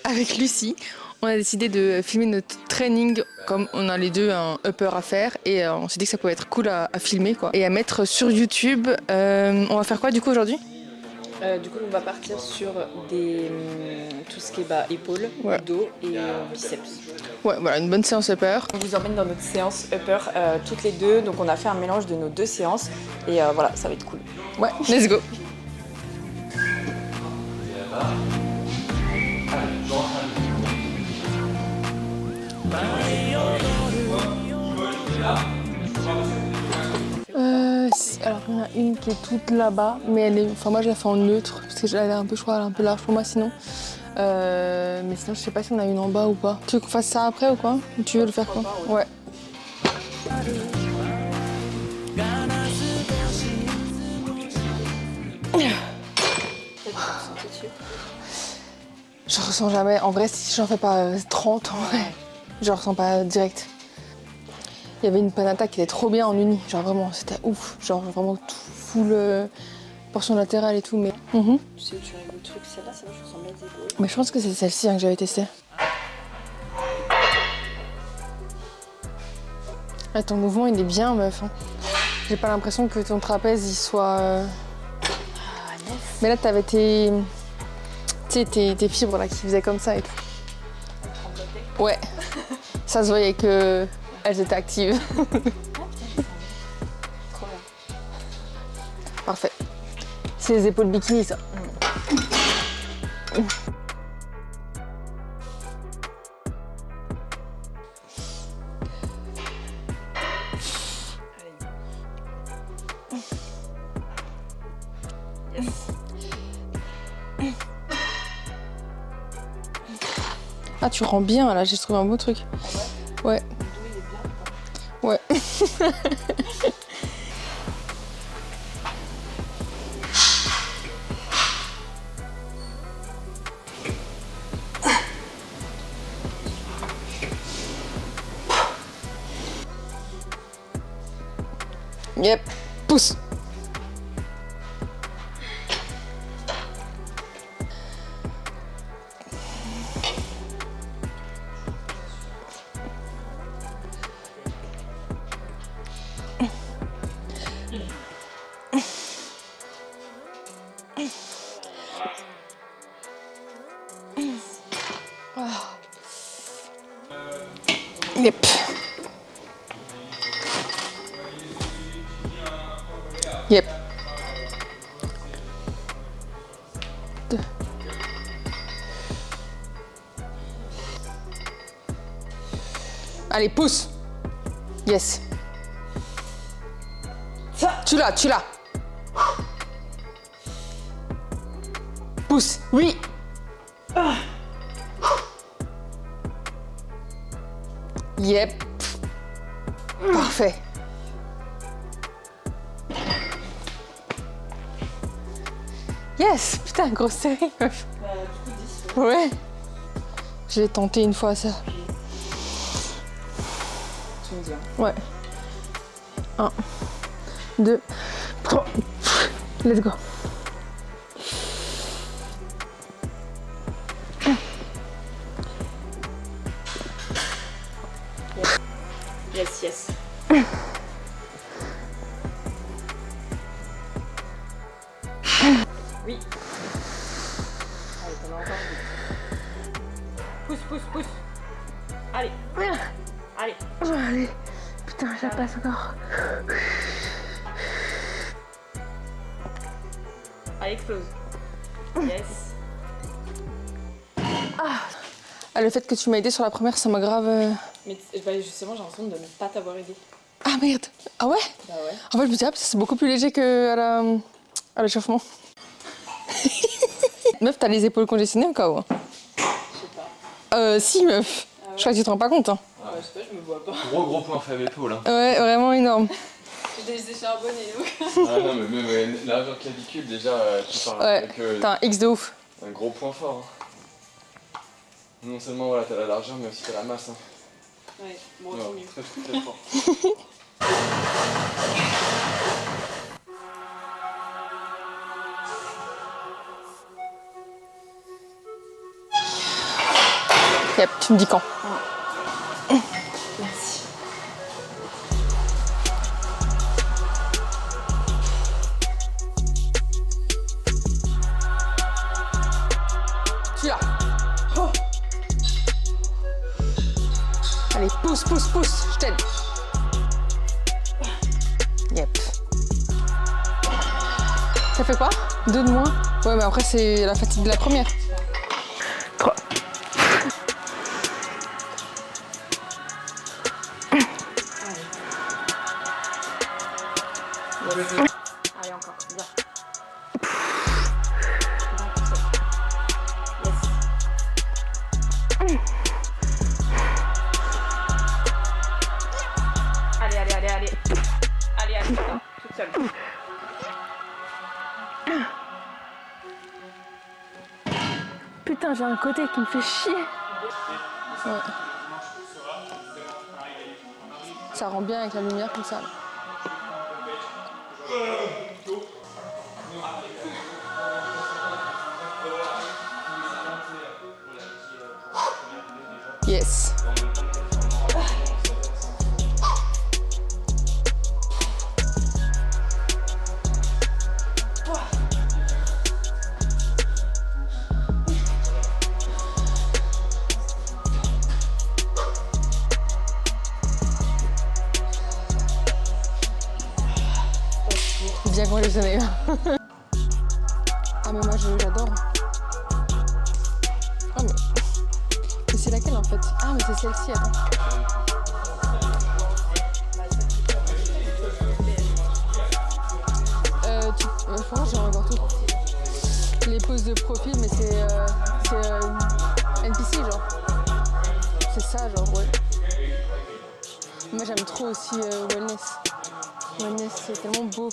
avec Lucie, on a décidé de filmer notre training comme on a les deux un upper à faire et on s'est dit que ça pouvait être cool à filmer quoi et à mettre sur YouTube. On va faire quoi du coup aujourd'hui? Du coup, on va partir sur tout ce qui est épaules, Ouais. dos et biceps. Ouais, voilà, une bonne séance upper. On vous emmène dans notre séance upper toutes les deux. Donc, on a fait un mélange de nos deux séances et voilà, ça va être cool. Ouais, let's go. Alors il y en a une qui est toute là-bas, mais elle est, enfin moi je la fais en neutre parce que elle est un peu, je crois, elle est un peu large pour moi sinon. Mais sinon je sais pas si on a une en bas ou pas. Tu veux qu'on fasse ça après ou quoi? Ou tu veux le faire quoi? Ouais. Je ressens jamais. En vrai, si j'en fais pas 30, en vrai, je ressens pas direct. Il y avait une panata qui était trop bien en uni. Genre vraiment, c'était ouf. Genre vraiment tout full portion latérale et tout. Mais Tu sais où tu règles le truc, celle-là, ça va, je ressens bien les épaules. mais je pense que c'est celle-ci que j'avais testée. Ah, ton mouvement, il est bien, meuf. Hein. J'ai pas l'impression que ton trapèze, il soit... Mais là, t'avais tes... Tu sais, tes fibres là qui faisaient comme ça et tout. Ouais. Ça se voyait que elles étaient actives. Trop bien. Parfait. C'est les épaules bikini, ça. Ah, tu rends bien, là, j'ai trouvé un beau truc. Ouais. Ouais. Yep, pousse. Yep. Yep. 2. Allez, pousse. Yes. Tu l'as. Pousse. Oui. Yep. Parfait. Yes. Putain, grosse série, meuf. Ouais. Je vais tenter une fois ça. Tu me dis. Ouais. 1, 2, 3. Let's go. Yes. Oui. Allez, t'en as encore un. Pousse. Allez. Allez. Putain, je la passe encore. Allez, explose. Yes. Ah, le fait que tu m'as aidé sur la première, ça m'a grave... Mais justement, j'ai l'impression de ne pas t'avoir aidé. Ah merde. Ah ouais? Bah ouais. En fait, je me dis, ah, c'est beaucoup plus léger qu'à à l'échauffement. Meuf, t'as les épaules congestionnées au cas où? Je sais pas. Si, meuf. Ah ouais. Je crois que tu te rends pas compte. Hein. Ah ouais, je sais pas, je me vois pas. Gros point faible épaule. Hein. Ouais, vraiment énorme. Je les ai charbonnés, donc. Ah non, mais même largeur clavicule, déjà, tu parles Ouais, avec t'as un X de ouf. un gros point fort. Hein. Non seulement voilà, t'as la largeur, mais aussi t'as la masse. Hein. Ouais, bon, Ouais, tant mieux. très fort. Yep, tu me dis quand. Merci. Tu là. Oh. Allez, pousse, je t'aide. Yep. Ça fait quoi? 2 de moins? Ouais, mais après, c'est la fatigue de la première. 3. Allez, encore, bien. Allez. Allez, putain, toute seule. Putain, j'ai un côté qui me fait chier. Ouais. Ça rend bien avec la lumière comme ça. Yes. Bien conditionné. Ah mais moi j'adore. Oh mais c'est laquelle en fait? Ah mais c'est celle-ci, attends. Franchement j'ai encore tout. Les poses de profil mais c'est NPC genre. C'est ça genre ouais. Moi j'aime trop aussi Wellness. Wellness c'est tellement beau.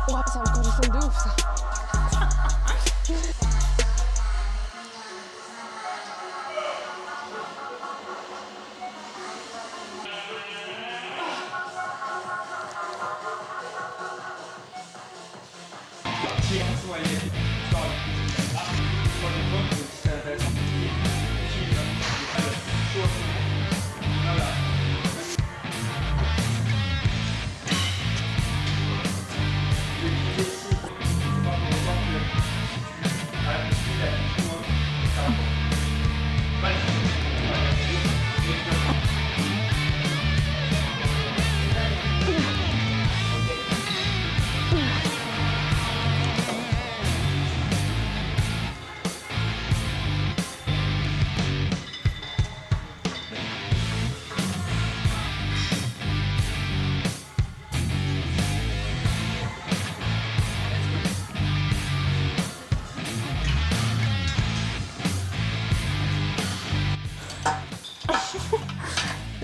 Oh, ça me conditionne de ouf ça.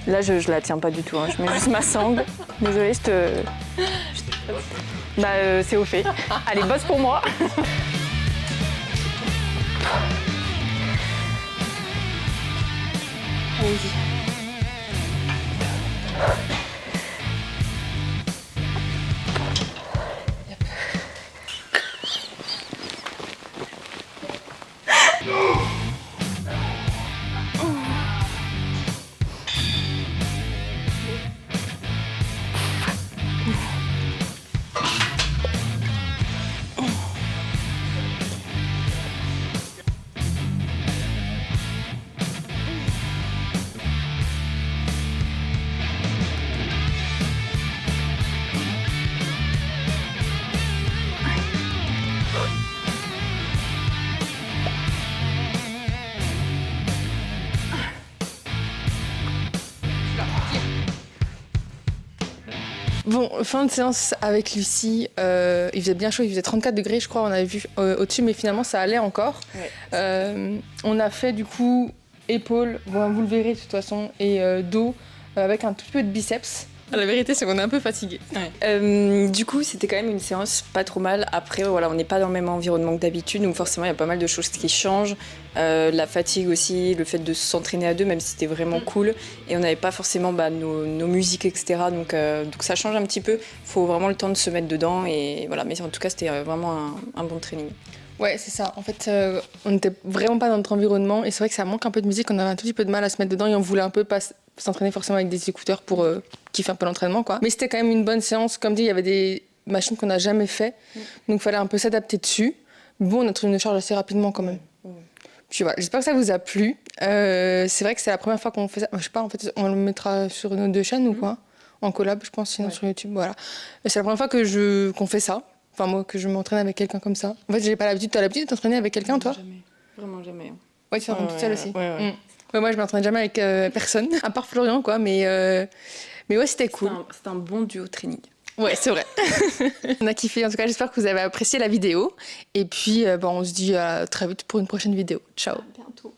Là, je la tiens pas du tout. Hein. Je mets juste ma sangle. Désolée, c'est au fait. Allez, bosse pour moi. Allez-y. Bon, fin de séance avec Lucie. Il faisait bien chaud, il faisait 34 degrés, je crois, on avait vu au-dessus, mais finalement ça allait encore. Ouais. On a fait du coup épaules, bon, vous le verrez de toute façon, et dos avec un tout peu de biceps. La vérité, c'est qu'on est un peu fatigué. Du coup, c'était quand même une séance pas trop mal. Après, voilà, on n'est pas dans le même environnement que d'habitude, donc forcément, il y a pas mal de choses qui changent. La fatigue aussi, le fait de s'entraîner à deux, même si c'était vraiment cool. Et on n'avait pas forcément nos musiques, etc. Donc ça change un petit peu. Il faut vraiment le temps de se mettre dedans. Et voilà, mais en tout cas, c'était vraiment un bon training. Ouais, c'est ça. En fait, on n'était vraiment pas dans notre environnement. Et c'est vrai que ça manque un peu de musique. On avait un tout petit peu de mal à se mettre dedans. Et on voulait un peu pas s'entraîner forcément avec des écouteurs pour kiffer un peu l'entraînement, quoi. Mais c'était quand même une bonne séance. Comme dit, il y avait des machines qu'on n'a jamais fait. Donc il fallait un peu s'adapter dessus. Bon, on a trouvé une charge assez rapidement quand même. Puis voilà, j'espère que ça vous a plu. C'est vrai que c'est la première fois qu'on fait ça. Je sais pas, en fait, on le mettra sur nos 2 chaînes ou quoi. En collab, je pense, sinon sur YouTube. Voilà. Et c'est la première fois qu'on fait ça. Enfin, moi, que je m'entraîne avec quelqu'un comme ça. En fait, j'ai pas l'habitude. T'as l'habitude de t'entraîner avec quelqu'un, toi? Jamais. Vraiment jamais. Ouais, tu t'entraînes toute seule aussi. Ouais. Ouais, moi, je m'entraîne jamais avec personne, à part Florian, quoi. Mais ouais, c'était cool. C'est un bon duo training. Ouais, c'est vrai. On a kiffé. En tout cas, j'espère que vous avez apprécié la vidéo. Et puis, on se dit à très vite pour une prochaine vidéo. Ciao. À bientôt.